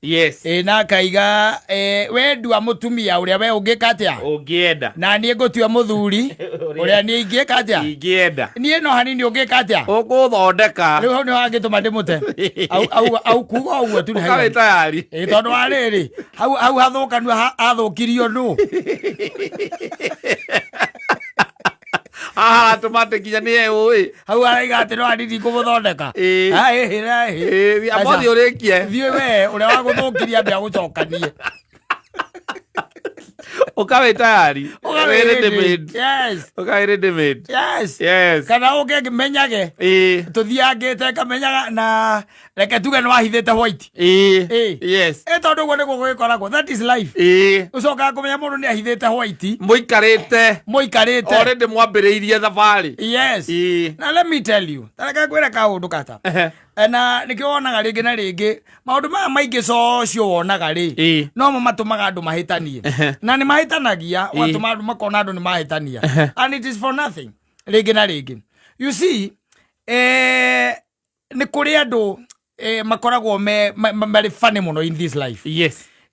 Yes. Na kaiga we ndua mutumia uria we ungika atia ungienda na nie ngutua muthuri uria nie ingika atia ingienda nie no hanini ungika atia uguthondeka riu hau ni hangituma ndimute au kuga uguo tu ukawe tayari tondu wa riri hau hathukanu hathukirio nu tumate kinya ni ui hau araiga ati no hanini ngumuthondeka amothi urikie thie we uria wa guthukiria mbia gucokanie ukawe tayari yes ukawe ready made yes kana uge menyage tuthiangite kamenyaga na reke tuge no wahithite white yes tondu guo niguo gwikoragwo that is life ucoka kumenya mundu ni ahithite white muikarite already mwambiriirie thabari yes na let me tell you tareka kwira kaundu kata na nikionaga ringi na ringi maundu maya maingi cocio wonaga ri no matumaga andu mahitanie na ni mahitanagia watuma andu makona andu ni mahitania and it is for nothing ringi na ringi you see ni kuri andu makoragwo me funny muno in this life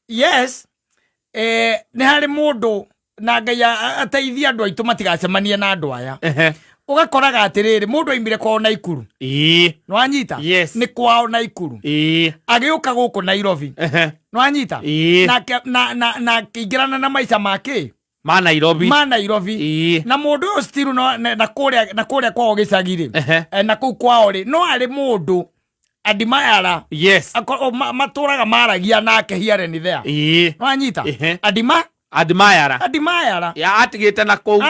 yes ni hari mundu na Ngai ateithia andu aitu matigacemanie na andu aya ugakoraga atiriri mundu aimire kwao Naikuru no anyita ni kwao Naikuru agiuka guku Nairobi no anyita na kingirana na maisha make ma Nairobi na mundu still na kuria kwao gicagiri na kuu kwao ri no ari mundu adimayara maturaga maragia nake here and there no anyita adimayara ya atigite na kou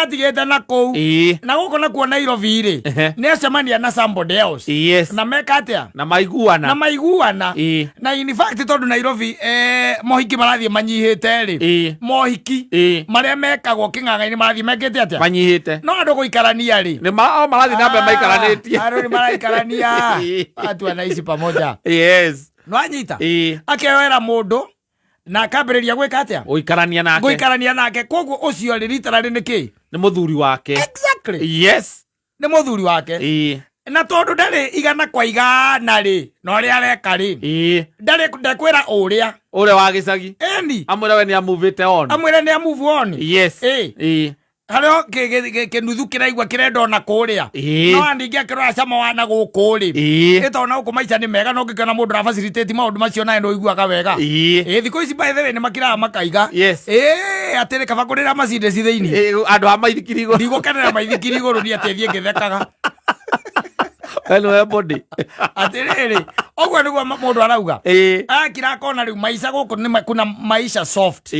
na guko na kuo Nairobi ri ni acemania na somebody else na meka atia na maiguana na in fact tondu Nairobi mohiki marathie manyihite ri mohiki maria mekagwo king'ang'a-ini marathie mekite atia manyihite no andu guikarania ri ni marathie nambe maikaranitie andu ni maraikarania watu wanaishi pamoja no anyita akewera mundu na akambiriria gwika atia guikarania nake koguo ucio ri literally ni ki ni muthuri wake exactly ni muthuri wake na tondu ndari igana kwa igana ri no ri areka ri ndari ndakwira uria wa gicagi amwira we ni amuvite on move on hario kinuthu kiraigua kirenda ona kuria no andingi akirora cama wana gukuri itona uku maica ni mega no ngikona mundu ra facilitate maundu macio nae no iguaga wega thiko ici by the way ni makiraga makaiga atiri kaba kurira macinde ci thiini andu a maithikirigo ndigukenera maithikirigo ni atethie ngithekaga hello body atiriri ogwa niguo mundu arauga akira kona riu maisha guku ni kuna maisha soft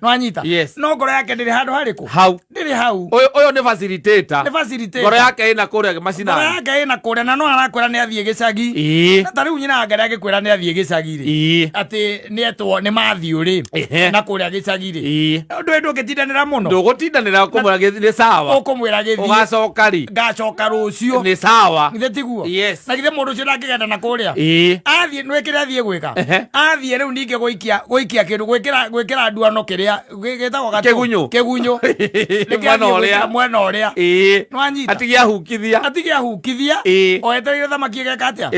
no anyita no ngoro yake ndiri handu hariku ndiri hau oyo ni facilitator ngoro yake ina kuria macina ngoro yake ina kuria na no arakwira ni athie gicagi na tariu nyina ngari agikwira ni athie gicagi ri ati ni etwo ni mathio ri na kuria gicagi ri ndu ngitindanira muno ndugutindanira kumwira githire sawa ukumwira githire ugacoka ri ngacoka rucio ni sawa ngitiguo na githe mundu cio ndangigenda na kuria athie nwekire athie gwika athie riu ninge guikia kindu gwikira nduano kiria gitagwo kegunyo mwena uria no anyita atigia hukithia oetereire thamaki igeka atia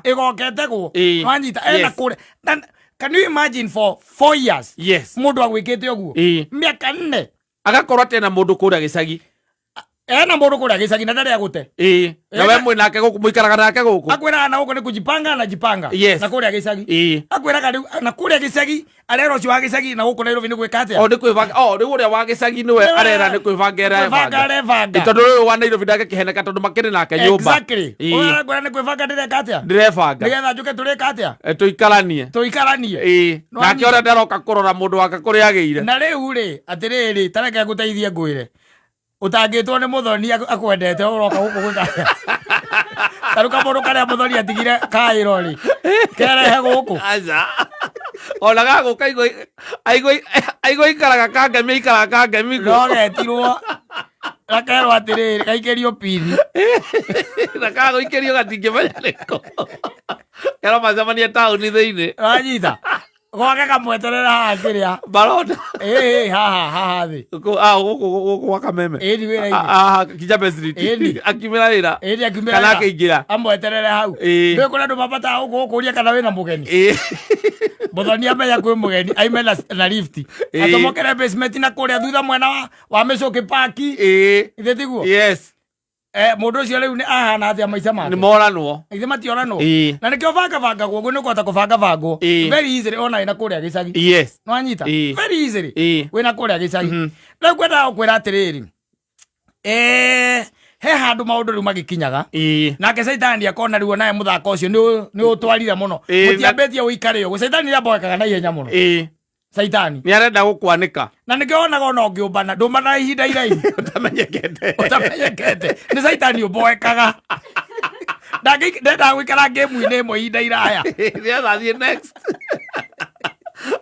igokete guo no anyita ena kuria. Can you imagine for 4 years mundu agwikite uguo miaka 4 agakorwo tena mundu kuria gicagi na mundu kuria gicagi na ndari agute na we mwe nake guku muikaraga nake guku akwira na guku ni kujipanga na kuria gicagi akwira riu na kuria gicagi arero cio wa gicagi na guku Nairobi ni gwika atia ni kwibanga ni uria wa gicagi niwe arera ni kwibanga tondu uyu wa Nairobi ndake kiheneka tondu makiri nake nyumba uria ni kwibanga ndireka atia nigetha njuke turika atia tuikaranie nake uria ndaroka kurora mundu wake kuria agiire na riu ri atiriri tareke guteithie ngwire utangitwo ni muthoni akwendete uroka guku gwika taruka mundu karia muthoni atigire kairo ri kerehe guku ona gago aigo ikaraga kangemi no getirwo rakero atiriri gaikerio pini na gago ikerio gatingimenya riko kero macemania tauni thiini anyita gwake kamweterera haha kiria baroda haha thi guku gwaka meme ni wira Kijabe Street akimira wira kana akaingira amweterere hau ndio kuna ndu mabata gukuria kana wina mugeni Muthoni amenya kwĩ mũgeni aime na lift atomokere basement na kũrĩa thutha mwena wa Mĩcũki Park ithe tiguo yes mũndũ ũcio rĩu nĩ ahana atĩa maica make nĩ moranwo ithe matioranwo na nĩkĩo banga guo nĩ kũhota kũbanga very easily ona ina kũrĩa gĩcagi yes no anyita very easily wĩna kũrĩa gĩcagi rĩu kwenda gũkwĩra atĩrĩrĩ he handũ maũndũ rĩu magĩkinyaga nake Caitani akona rĩu naye mũthako ũcio nĩ ũtwarire mũno mũtiambĩtie ũikare ũguo Caitani nĩamboekaga na ihenya mũno Caitani nĩ arenda gũkwanĩka na nĩkĩo wonaga ona ũngĩũmbana ndũmbana ihinda iraihu ũtamenyekete nĩ Caitani ũmboekaga ndenda gũikara ngĩmu-inĩ ĩmwe ihinda iraya nĩathiĩ next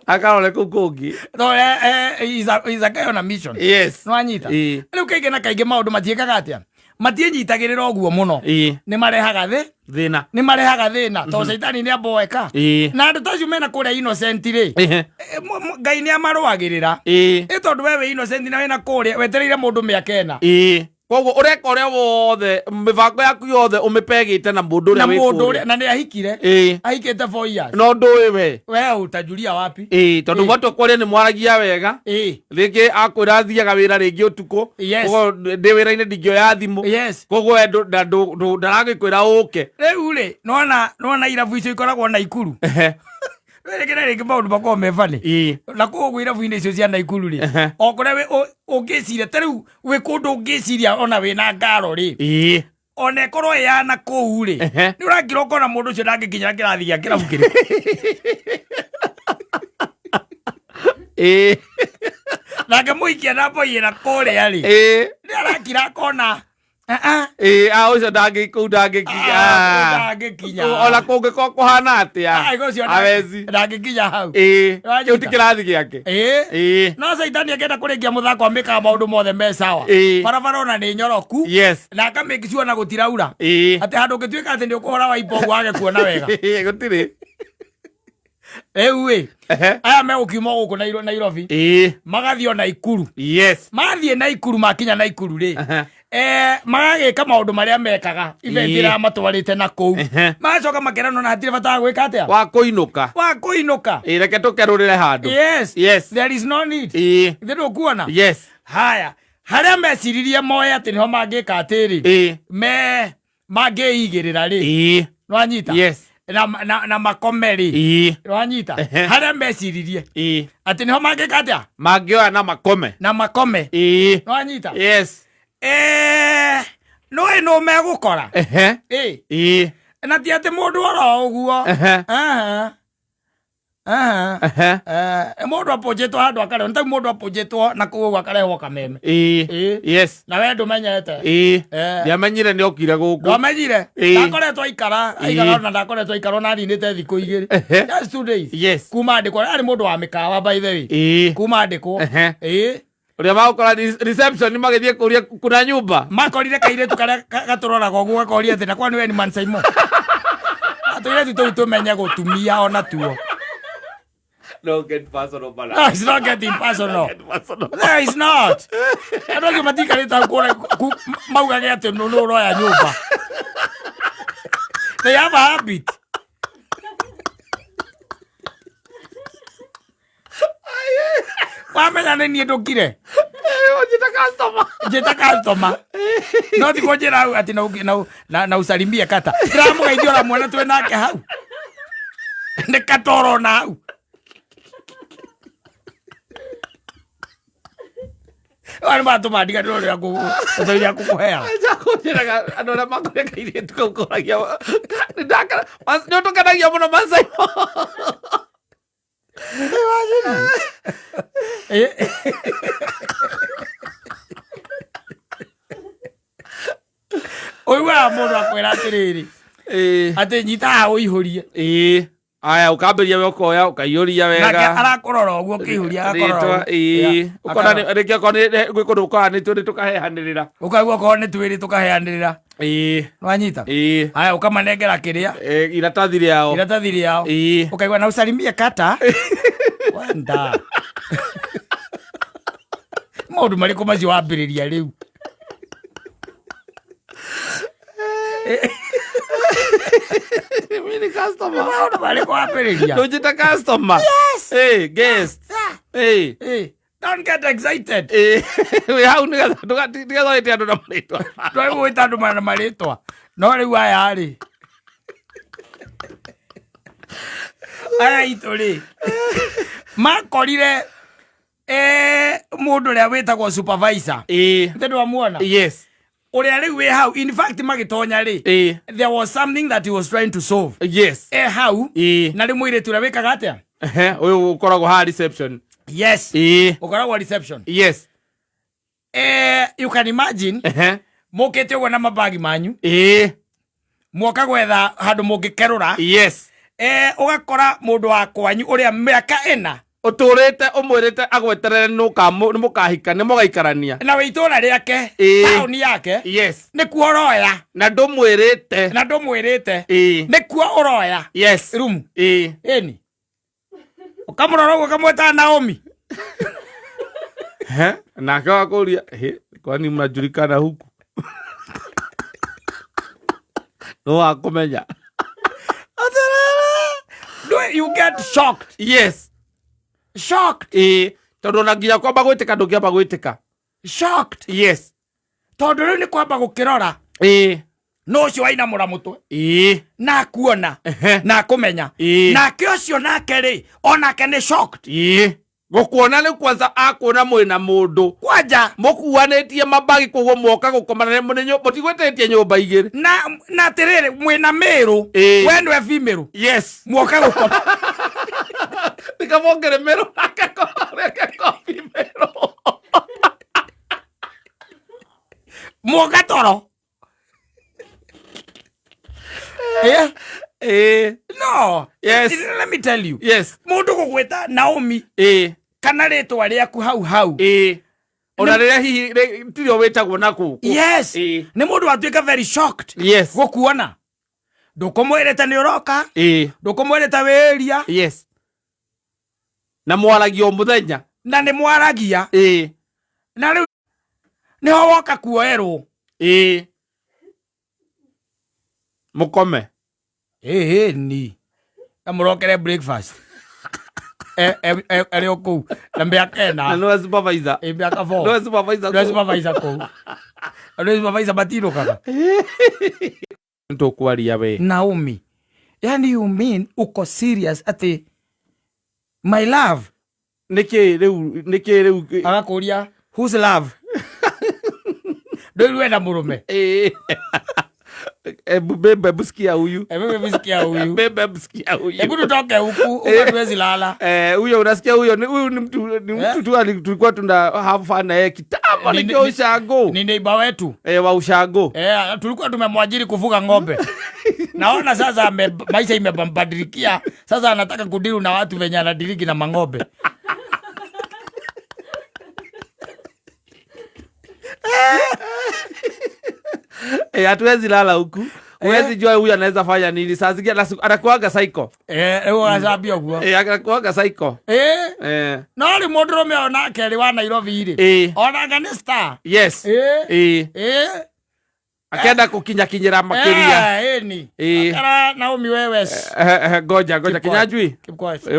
akarore kũu kũngĩ no is a guy on a mission yes no anyita rĩu kaingĩ na kaingĩ maũndũ matiĩkaga atĩa matiĩnyitagĩrĩra ũguo mũno nĩ marehaga thĩna nĩ marehaga thĩna tondũ Caitani nĩ amboeka na andũ ta acio mena kũrĩa innocent rĩ Ngai nĩ amarũagĩrĩra tondũ we wĩ innocent na wĩna kũrĩa wetereire mũndũ mĩaka ĩna koguo ũreka ũrĩa wothe mĩbango yaku yothe ũmĩpegĩte na mũndũ ũrĩa wĩ kũrĩa na nĩ ahikire ahikĩte 4 years no ndũĩ we utajulia wapi tondũ mwatũ kũrĩa nĩ mwaragia wega rĩngĩ akwĩra athiaga wĩra rĩngĩ ũtukũ koguo ndĩ wĩra-inĩ ndingĩoya thimũ koguo ndaragĩkwĩra ũke rĩu rĩ nona irabu icio ikoragwo Naikuru rĩngĩ maũndũ makorwo mebane na koguo irabu-inĩ icio cia Naikuru rĩ o kũrĩa ũngĩciria ta rĩu wĩ kũndũ ũngĩciria ona wĩna ngaro rĩ ona ĩkorwo ĩyana kũu rĩ nĩ ũrakĩra ũkona mũndũ ũcio ndangĩkinyĩra kĩrathi gĩa kĩrabu kĩrĩ nake mũikia namboiyĩra kũrĩa rĩ nĩ arakira akona ũcio ndangĩkinya ona kũngĩkorwo kũhana atĩa awezi ndangĩkinya hau kĩu ti kĩrathi gĩake no Caitani akĩenda kũrĩkia mũthako amĩkaga maũndũ mothe me sawa barabara ona nĩ nyoroku na akamĩki sure na gũtiraura atĩ handũ ũngĩtuĩka atĩ nĩ ũkũhora waipa ũguo wage kuona wega gũtirĩ rĩu aya megũkiuma gũkũ Nairobi magathiĩ o Naikuru mathiĩ Naikuru makinya Naikuru rĩ magagĩka maũndũ marĩa mekaga ibendera matwarĩte na kũu magacoka makerana na hatirĩ bata wa gwĩka atĩa wa kũinũka reke tũkerũrĩre handũ there is no need ithe ndũkuona haya harĩa meciririe moe atĩ nĩho mangĩka atĩrĩ mangĩigĩrĩra rĩ no anyita na makome rĩ no anyita harĩa meciririe atĩ nĩho mangĩka atĩa mangĩoya na makome no anyita no ĩno megũkora na ti atĩ mũndũ oro ũguo mũndũ apũnjĩtwo handũ akarehwo nĩ tau mũndũ apũnjĩtwo na kũu akarehwo kameme na we ndũmenyete ndiamenyire nĩ okire gũkũ ndwamenyire ndakoretwo aikara na ndakoretwo aikara na aninĩte thikũ igĩrĩ just 2 days kuma andĩkwo arĩ mũndũ wa mĩkawa by the way kuma andĩkwo ũrĩa magũkora reception magĩthiĩ kũria kuna nyũmba makorire kairĩtu karĩa gatũroraga ũguo gakoria thĩ na kwa nĩwe ni Man Simon atũirĩtu tũu tũmenye gũtumia ona tuo no get personal bala no it's not getting personal no it's not andũ angĩ matikarĩte hau kũrĩa maugage atĩ nũ ũroya nyũmba they have a habit wamenya nĩ niĩ ndũkire njĩta customer no thikũ njĩra hau atĩ na usalimie kata ndĩramũgeithia ora mwana twĩ nake hau nĩ katoro na hau wani matũma ndiganĩrwo rĩa kũkũhea andũ arĩa makorĩa kairĩtu kau kũragia nĩ ũtũkenagia mũno Masai ũiguaga mũndũ akwĩra atĩrĩrĩ atĩ nyitaga ũihũrie aya ũkambĩria we ũkoya ũkaihũria wega nake arakũrora ũguo ũkĩihũria agakorora rĩngĩ okorwo gwĩ kũndũ ũkoraga nĩ twĩrĩ tũkaheanĩrĩra ũkaigua okorwo nĩ twĩrĩ tũkaheanĩrĩra nwanyita aya ũkamanengera kĩrĩa iratathi rĩao ũkaigua na usalimie kata wanda maũndũ marĩkũ macio wambĩrĩria rĩu Mimi customer. Maona bali kwa apeliria. Nojita customer. Yes. Hey, guest. Hey. Hey. Don't get excited. We hau niga ite andu na maritwa. Ndoi wita andu na maritwa. No riu aya ri. Aya itori. Makorire mundu ria witagwo supervisor. Ndio wamuona? Yes. Uria riu we hau, in fact magitonya ri. There was something that he was trying to solve. Yes. Hau. Na ri Muiritu ria wikaga atia? Uyu ukoragwo ha reception. Yes. Ukoragwo reception. Yes. You can imagine. Mukite ugo na mabagi manyu. Mwoka gwetha handu mungikerura. Yes. Ugakora mundu wa kwanyu uria miaka ena uturite umwirite agweterere nimukahika nimugaikarania na witura riake tauni yake. Yes. Ni kuoroya na ndumwirite nikuo uroya. Yes. Room eni ukamurora ukamweta Naomi na akawa kuria kwani mnajulikana huku no akomenya. You get shocked. Yes. Shocked. Tondu na nginya kwamba gwitika ndungiamba gwitika. Shocked. Yes. Tondu riu ni kwamba gukirora. No cio aina muramutwe. Na kuona. Na kumenya. Na kiocio nake ri onake ni shocked. Gukuona ni kwanza akuona mwina mundu kwanja mukuanetie mabagi kugo mwoka gukomana munenyo mutigwetetie nyumba igiri na tiriri mwina miru wendwe female. Yes. Mwoka gukoma nikamongere miru akako female mwoka toro. No. Yes. Let me tell you. Yes. Mundu gugweta Naomi. Kana ritwa riaku hau. Ona riria hihi tirio witagwo naku. Yes. Ni mundu atuika very shocked. Yes. Gukuona. Ndukumwirite ni uroka. Ndukumwirite wiria. Yes. Na mwaragia o muthenya. Na ni mwaragia. Na riu ni ho woka kuoerwo. Mukome. Ni. Amurokere breakfast. Ere oku. Na miaka ena. No supervisor. Miaka 4. No supervisor. No supervisor ko. No supervisor batiro kaka. Nto kwaria we. Naomi. Yani you mean uko serious ati my love. Niki reu. Agakuria whose love? Ndio wenda murume. Bebe busikia huyu. Bebe busikia huyu. Bebe busikia huyu. Hebu tutoke huku, ukatuwezi lala. Huyo unasikia huyo ni mtu tu tulikuwa tuna have fun na yeye kitambo ni ushago. Ni neighbor wetu. Wa ushago. Tulikuwa tumemwajiri kufuga ng'ombe. Naona sasa maisha imebadilikia. Sasa anataka kudiru na watu wenye anadiriki na mang'ombe. Hatuwezi lala huku. Uwezi jua huyu anaweza fanya nini. Saa zingine anakuaga psycho. Unasabia huko. Anakuaga psycho. No ni modrome ona keri wa Nairobi ire. Ona ni star. Yes. Akienda kukinyira makiria. Ni. Akara Naomi wewe. Goja kinyajui.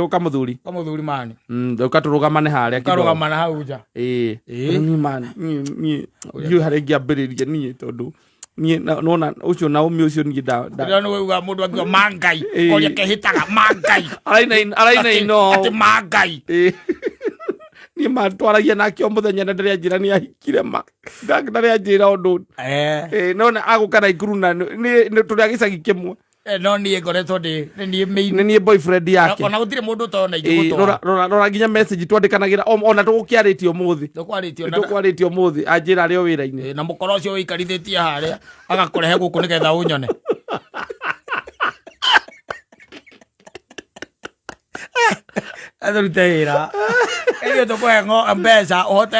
Uka muthuri. Ka muthuri mani. Ukaturugamane haria kidogo. Karugamana hau ja. Ni man. Ni yu harengia mbiriria ni tondu. Ni nona ucio Naomi ucio ni da. Ndio we uga mundu akiwa mangai. Koria kehitaga mangai. Araina ino. Ati mangai. Ni matwaragia nake o muthenya na ndari njira ni ahikire ma ndari njira undu nona agukana ikuru na ni turi agicagi kimwe no ni ngoretwo ni ni boyfriend yake ona gutire mundu tona ingigutora rora nginya message twandikanagira ona tugukiaritio umuthi tukwaritio umuthi anjira ari o wira-ini na mukoro ucio wikarithitie haria agakurehe guku nigetha unyone Adorutera. Iyo to ko ngo ambesa hote